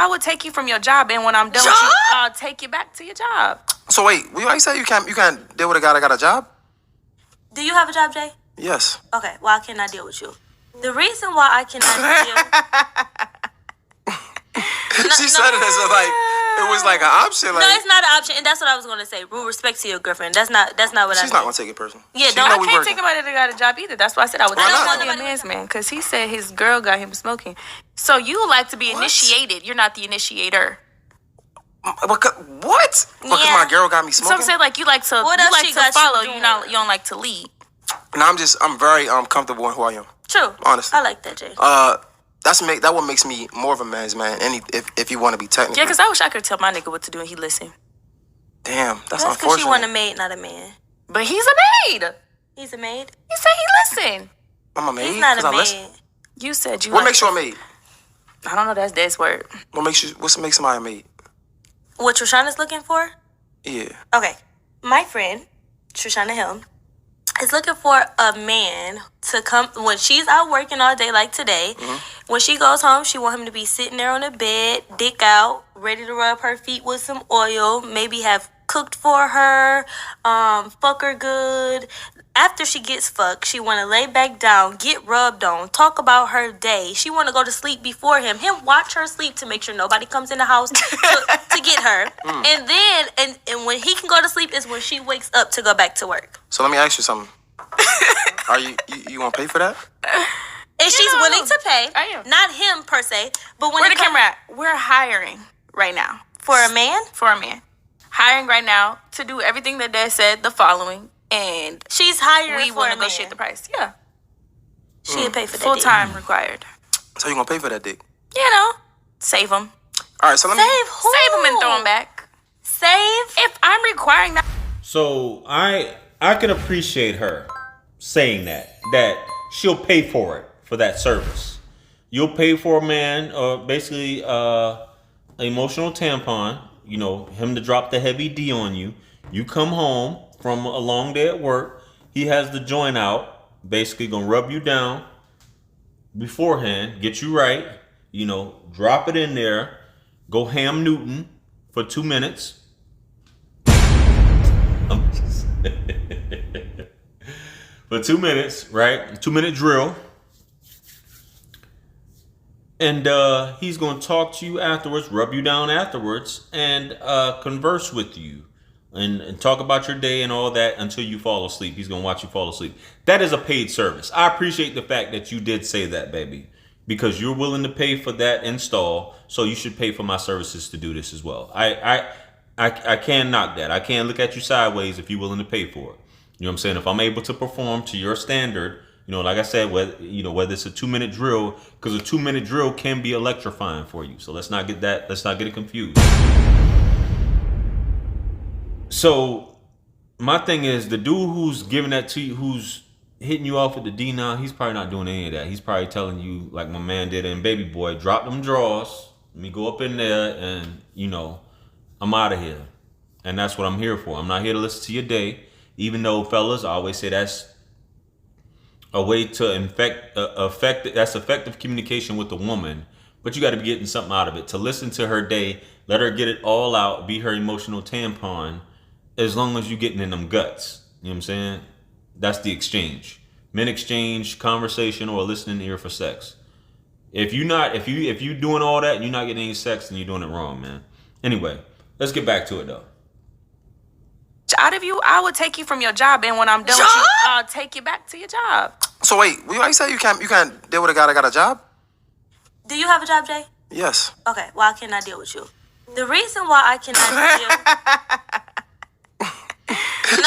I would take you from your job, and when I'm done with you, I'll take you back to your job. So wait, you say you can't deal with a guy that got a job? Do you have a job, Jay? Yes. Okay, well, I cannot deal with you. The reason why I cannot deal... She said it as like it was like an option. Like, no, it's not an option, and that's what I was gonna say. Rule respect to your girlfriend. That's not what I mean. She's not gonna take it personal. Yeah, I can't take nobody that got a job either. That's why I said I would Why not not? be a man's man, because he said his girl got him smoking. So you like to be initiated. You're not the initiator. What? Because Yeah. my girl got me So smoking. I'm saying like you like to What else she got you follow. doing? You don't like to lead. No, I'm very comfortable in who I am. True. Honestly. I like that, Jay. That what makes me more of a man's man. If you want to be technical. Yeah, because I wish I could tell my nigga what to do and he listen. Damn, that's That's because unfortunate. you want a maid, not a man. But he's a maid. He's a maid. He said he listen. I'm a maid. He's not 'cause a I maid. listen. You said you. What like makes you a maid? I don't know. That's Dad's word. What makes somebody a maid? What Trishana's looking for? Yeah. Okay. My friend, Trishana Hill, is looking for a man to come when she's out working all day like today. Mm-hmm. When she goes home, she want him to be sitting there on the bed, dick out, ready to rub her feet with some oil, maybe have cooked for her, fuck her good. After she gets fucked, she want to lay back down, get rubbed on, talk about her day. She want to go to sleep before him watch her sleep to make sure nobody comes in the house to get her. And then, and when he can go to sleep is when she wakes up to go back to work. So let me ask you something. Are you want to pay for that? And she's willing to pay. I am. Not him per se, but when Where the it comes camera at? We're hiring right now. for a man, Hiring right now to do everything that Dad said the following. And she's hiring we for will a negotiate man. the price. Yeah. She'll pay for that. Full dick. time required. So you gonna pay for that dick? You know, save them. All right. So let me. Save who? Save them and throw them back. Save. If I'm requiring that. So I can appreciate her saying that she'll pay for it, for that service. You'll pay for a man, or basically emotional tampon, you know, him to drop the heavy D on you. You come home from a long day at work, he has the joint out, basically gonna rub you down beforehand, get you right, you know, drop it in there, go ham Newton for 2 minutes. For 2 minutes, right? 2 minute drill. And he's going to talk to you afterwards, rub you down afterwards, and converse with you. And talk about your day and all that until you fall asleep. He's going to watch you fall asleep. That is a paid service. I appreciate the fact that you did say that, baby. Because you're willing to pay for that install, so you should pay for my services to do this as well. I can't knock that. I can't look at you sideways if you're willing to pay for it. You know what I'm saying? If I'm able to perform to your standard, you know, like I said, whether it's a 2 minute drill, because a 2 minute drill can be electrifying for you. So let's not get it confused. So my thing is, the dude who's giving that to you, who's hitting you off with the D now, he's probably not doing any of that. He's probably telling you, like my man did in Baby Boy, drop them drawers, let me go up in there, and you know, I'm out of here. And that's what I'm here for. I'm not here to listen to your day. Even though, fellas, I always say that's a way to that's effective communication with the woman. But you got to be getting something out of it. To listen to her day, let her get it all out, be her emotional tampon, as long as you're getting in them guts. You know what I'm saying? That's the exchange. Men exchange conversation or listening ear for sex. If you doing all that and you're not getting any sex, then you're doing it wrong, man. Anyway, let's get back to it though. Out of you, I would take you from your job, and when I'm done with you, I'll take you back to your job. So wait, you say you can't deal with a guy that got a job? Do you have a job, Jay? Yes. Okay, well, I cannot deal with you. The reason why I cannot deal...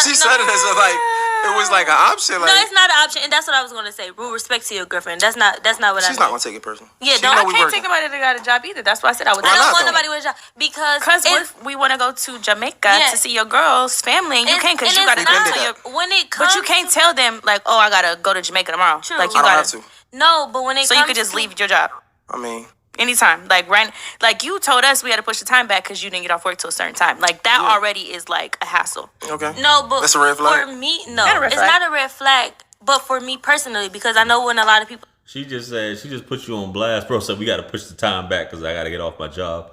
She said it as like it was like an option. Like, No, it's not an option, and that's what I was going to say. Rule respect to your girlfriend. That's not what I mean. she's not gonna take it personal. Yeah, She don't- know I we can't working. take nobody that got a job either. That's why I said I would. I don't not, want though? nobody with a job because Because we want to go to Jamaica Yeah. to see your girl's family, and you can't because you got to not- go did to your. that. when it comes But you can't tell them like, oh, I gotta go to Jamaica tomorrow. True. Like you I don't gotta. have to. No, but when it So comes you could just to- leave your job I mean, anytime. Like you told us we had to push the time back because you didn't get off work till a certain time. Like that already is like a hassle. okay. No, but That's a red flag? for me, no, Not a red it's flag. not a red flag. But for me personally, because I know when a lot of people, She just put you on blast, bro. So we got to push the time back because I got to get off my job,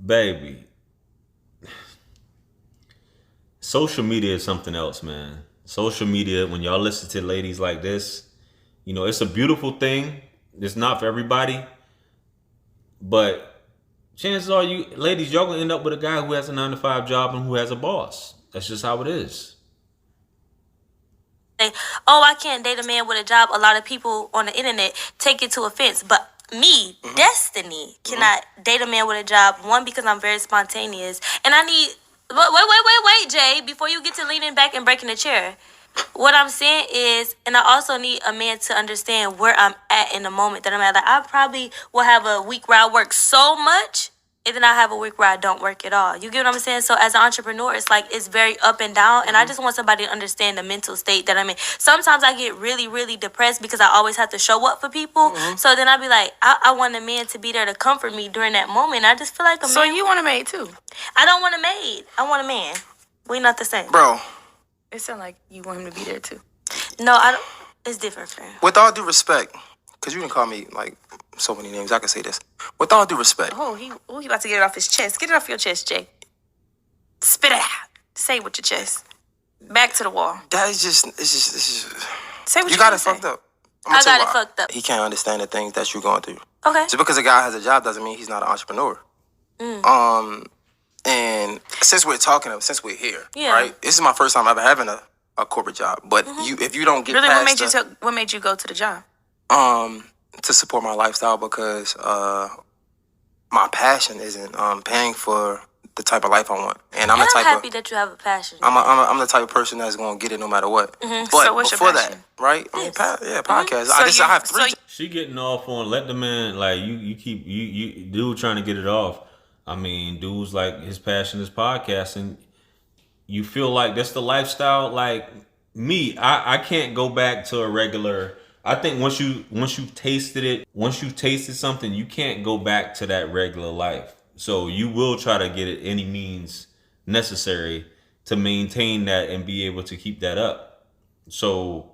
baby. Social media is something else, man. Social media, when y'all listen to ladies like this, you know, it's a beautiful thing. It's not for everybody, but chances are, you ladies, y'all gonna end up with a guy who has a 9-to-5 job and who has a boss. That's just how it is. Oh, I can't date a man with a job. A lot of people on the internet take it to offense, but me, Destiny, cannot date a man with a job. One, because I'm very spontaneous, and I need. Wait, Jay. Before you get to leaning back and breaking the chair, what I'm saying is, and I also need a man to understand where I'm at in the moment that I'm at. Like, I probably will have a week where I work so much, and then I have a week where I don't work at all. You get what I'm saying? So as an entrepreneur, it's like it's very up and down, and I just want somebody to understand the mental state that I'm in. Sometimes I get really, really depressed because I always have to show up for people. So then I'll be like, I want a man to be there to comfort me during that moment. I just feel like a man. So you want a maid too? I don't want a maid. I want a man. We not the same. Bro, It sounds like you want him to be there too. No, I don't. It's different, friend. with all due respect, because you can call me like so many names, I can say this. With all due respect, He about to get it off his chest. Get it off your chest, Jay. Spit it out. Say it with your chest. Back to the wall. that is just, it's just Say what you got it say. fucked up. I got it fucked up. He can't understand the things that you're going through. Okay. Just because a guy has a job doesn't mean he's not an entrepreneur. And since we're here, Yeah. right? This is my first time ever having a corporate job. But if you don't get Really, past what made you go to the job? to support my lifestyle, because my passion isn't paying for the type of life I want, and I'm And the I'm type happy of that you have a passion. I'm the type of person that's gonna get it no matter what. But So what's your before passion? that, right? I mean, podcast. So I have three. She getting off on let the man like you keep you dude trying to get it off. I mean, dude's like his passion is podcasting. You feel like that's the lifestyle. Like me, I can't go back to a regular. I think once you tasted it, once you tasted something, you can't go back to that regular life. So you will try to get it any means necessary to maintain that and be able to keep that up. So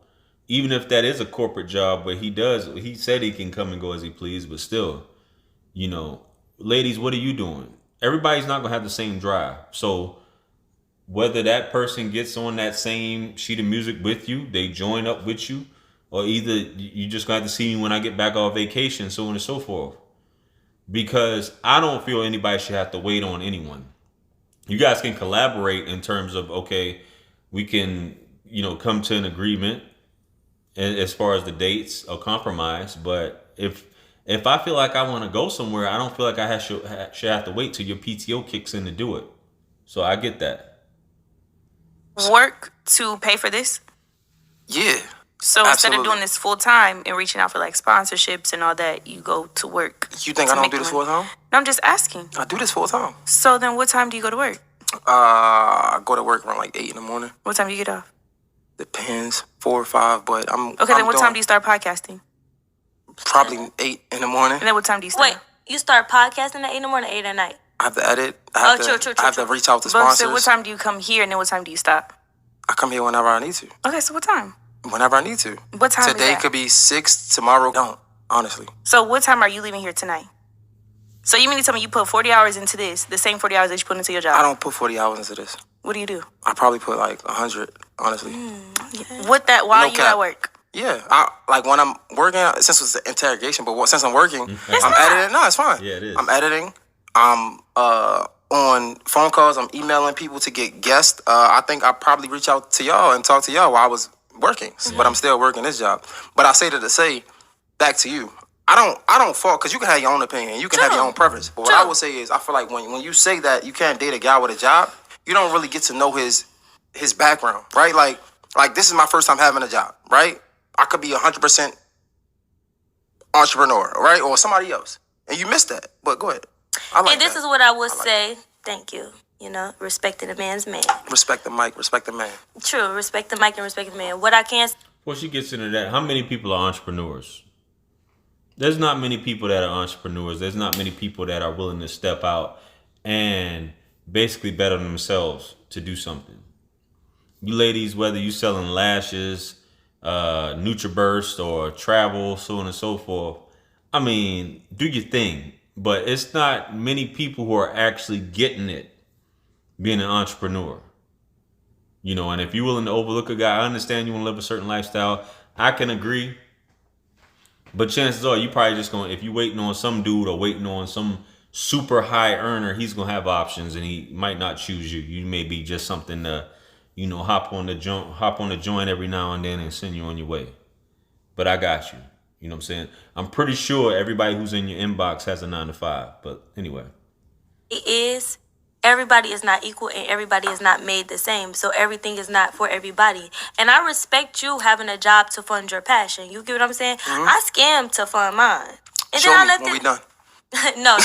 even if that is a corporate job where he said he can come and go as he please, but still, you know, ladies, what are you doing? Everybody's not gonna have the same drive. So whether that person gets on that same sheet of music with you, they join up with you, or either you just gonna have to see me when I get back off vacation, so on and so forth. Because I don't feel anybody should have to wait on anyone. You guys can collaborate in terms of, okay, we can, you know, come to an agreement as far as the dates or compromise. But if I feel like I want to go somewhere, I don't feel like I should have to wait till your PTO kicks in to do it. So I get that. Work to pay for this? Yeah. So instead Absolutely. of doing this full time and reaching out for like sponsorships and all that, you go to work. You think to I don't make do this money. full time? No, I'm just asking. I do this full time. So then what time do you go to work? I go to work around like 8 in the morning. What time do you get off? Depends, 4 or 5. But I'm Okay, then what time do you start podcasting? Probably 8 in the morning. And then what time do you start? Wait, you start podcasting at 8 in the morning, 8 at night. I have to edit. I have to reach out to But sponsors. so what time do you come here and then what time do you stop? I come here whenever I need to. Okay, so what time? Whenever I need to. What time Today is that? could be 6, tomorrow don't, honestly. So what time are you leaving here tonight? So you mean to tell me you put 40 hours into this, the same 40 hours that you put into your job? I don't put 40 hours into this. What do you do? I probably put like 100, honestly. What that while No you cap. at work? Yeah, like when I'm working, since it's an interrogation, but since I'm working, I'm editing. No, it's fine. Yeah, it is. I'm editing. I'm on phone calls. I'm emailing people to get guests. I think I probably reach out to y'all and talk to y'all while I was working, but I'm still working this job. But I say that to say, back to you, I don't fault, because you can have your own opinion, you can have your own preference. But what I would say is, I feel like when you say that you can't date a guy with a job, you don't really get to know his background, right? Like this is my first time having a job, right? I could be 100% entrepreneur, right? Or somebody else. And you missed that. But go ahead. I like And this that. is what I would say. Thank you. You know, respecting a man's man. Respect the mic, respect the man. True. Respect the mic and respect the man. What I can Before she gets into that, how many people are entrepreneurs? There's not many people that are entrepreneurs. There's not many people that are willing to step out and basically bet on themselves to do something. You ladies, whether you selling lashes, NutriBurst or travel, so on and so forth. I mean, do your thing, but it's not many people who are actually getting it being an entrepreneur. You know, and if you're willing to overlook a guy, I understand you want to live a certain lifestyle. I can agree. But chances are you probably just going to, if you're waiting on some dude or waiting on some super high earner, he's going to have options and he might not choose you. You may be just something to, you know, hop on the joint every now and then and send you on your way. But I got you. You know what I'm saying? I'm pretty sure everybody who's in your inbox has a 9 to 5. But anyway. It is. Everybody is not equal and everybody is not made the same. So everything is not for everybody. And I respect you having a job to fund your passion. You get what I'm saying? I scammed to fund mine. And Show then I me left when it. we done. No.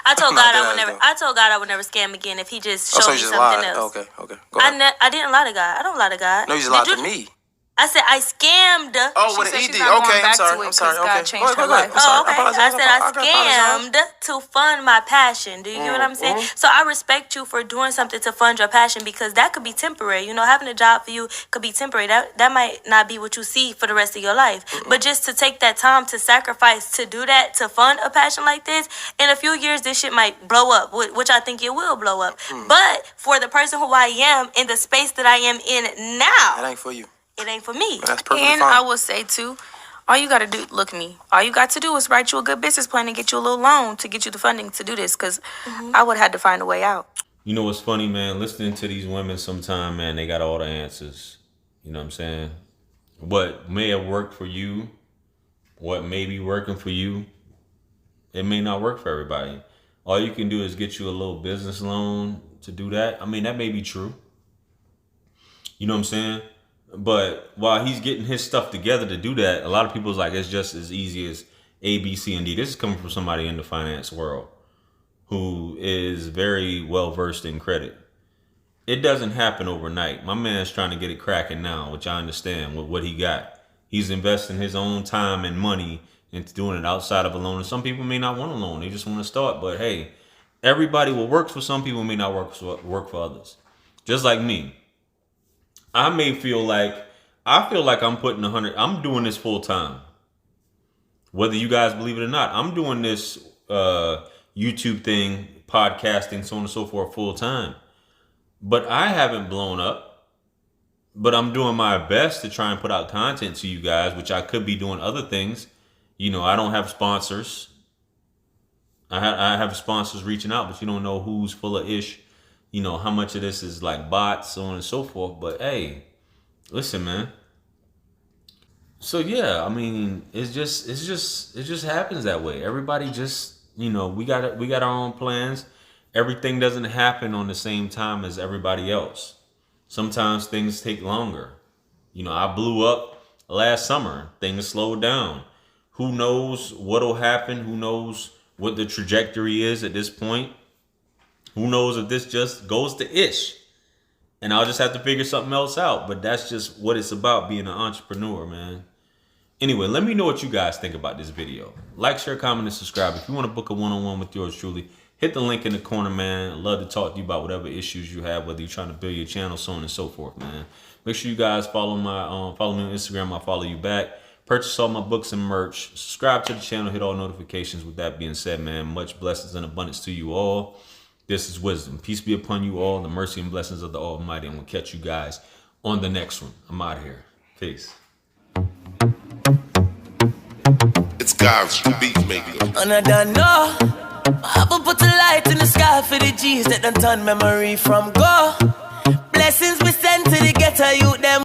I told No, God that I would never. though. I told God I would never scam again if He just showed So me you just something lied. else. Okay. Go ahead. I didn't lie to God. I don't lie to God. No, you just Did lied to me. I said I scammed. Oh, what said an she's ED. not going Okay, I'm back to sorry. it I'm sorry. 'cause God Okay. changed Go her ahead. life. I'm sorry. Oh, okay. apologize. I said I apologize. scammed to fund my passion. Do you get what I'm saying? So I respect you for doing something to fund your passion because that could be temporary. You know, having a job for you could be temporary. That might not be what you see for the rest of your life. But just to take that time to sacrifice to do that, to fund a passion like this, in a few years this shit might blow up, which I think it will blow up. But for the person who I am in the space that I am in now, That ain't for you. it ain't for me. That's perfectly And fine. I will say too, all you gotta do, look at me. All you got to do is write you a good business plan and get you a little loan to get you the funding to do this. Because I would have had to find a way out. You know what's funny, man? Listening to these women sometime, man, they got all the answers. You know what I'm saying? What may have worked for you, what may be working for you, it may not work for everybody. All you can do is get you a little business loan to do that. I mean, that may be true. You know what I'm saying? But while he's getting his stuff together to do that, a lot of people's like, it's just as easy as A, B, C, and D. This is coming from somebody in the finance world who is very well versed in credit. It doesn't happen overnight. My man's trying to get it cracking now, which I understand with what he got. He's investing his own time and money into doing it outside of a loan. And some people may not want a loan. They just want to start. But hey, everybody will work for some people, may not work for others. Just like me. I feel like I'm putting I'm doing this full time. Whether you guys believe it or not, I'm doing this YouTube thing, podcasting, so on and so forth full time. But I haven't blown up. But I'm doing my best to try and put out content to you guys, which I could be doing other things. You know, I don't have sponsors. I have sponsors reaching out, but you don't know who's full of ish. You know, how much of this is like bots, so on and so forth. But hey, listen, man. So yeah, I mean, it just happens that way. Everybody just, you know, we got our own plans. Everything doesn't happen on the same time as everybody else. Sometimes things take longer. You know, I blew up last summer. Things slowed down. Who knows what'll happen? Who knows what the trajectory is at this point? Who knows if this just goes to ish? And I'll just have to figure something else out. But that's just what it's about, being an entrepreneur, man. Anyway, let me know what you guys think about this video. Like, share, comment, and subscribe. If you want to book a one-on-one with yours truly, hit the link in the corner, man. I'd love to talk to you about whatever issues you have, whether you're trying to build your channel, so on and so forth, man. Make sure you guys follow me on Instagram. I'll follow you back. Purchase all my books and merch. Subscribe to the channel. Hit all notifications. With that being said, man, much blessings and abundance to you all. This is wisdom. Peace be upon you all. The mercy and blessings of the Almighty. And we'll catch you guys on the next one. I'm out of here. Peace. It's God's beat maker. And I don't know. I haven't put a light in the sky for the G's that done turn memory from go. Blessings we send to the ghetto youth them.